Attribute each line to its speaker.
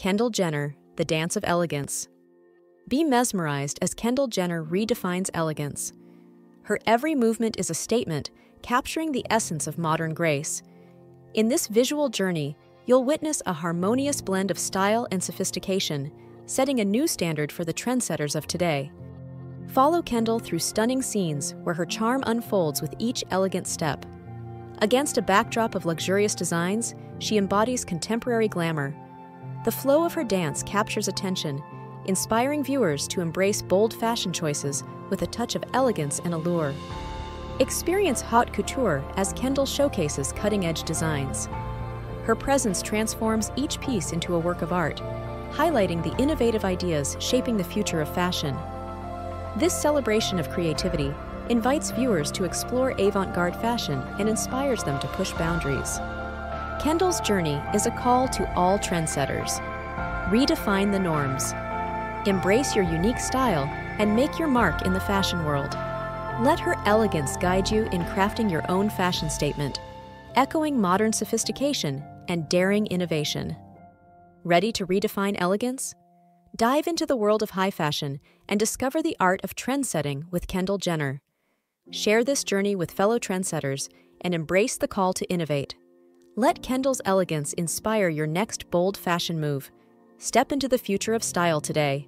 Speaker 1: Kendall Jenner, the dance of elegance. Be mesmerized as Kendall Jenner redefines elegance. Her every movement is a statement, capturing the essence of modern grace. In this visual journey, you'll witness a harmonious blend of style and sophistication, setting a new standard for the trendsetters of today. Follow Kendall through stunning scenes where her charm unfolds with each elegant step. Against a backdrop of luxurious designs, she embodies contemporary glamour. The flow of her dance captures attention, inspiring viewers to embrace bold fashion choices with a touch of elegance and allure. Experience haute couture as Kendall showcases cutting-edge designs. Her presence transforms each piece into a work of art, highlighting the innovative ideas shaping the future of fashion. This celebration of creativity invites viewers to explore avant-garde fashion and inspires them to push boundaries. Kendall's journey is a call to all trendsetters. Redefine the norms. Embrace your unique style and make your mark in the fashion world. Let her elegance guide you in crafting your own fashion statement, echoing modern sophistication and daring innovation. Ready to redefine elegance? Dive into the world of high fashion and discover the art of trendsetting with Kendall Jenner. Share this journey with fellow trendsetters and embrace the call to innovate. Let Kendall's elegance inspire your next bold fashion move. Step into the future of style today.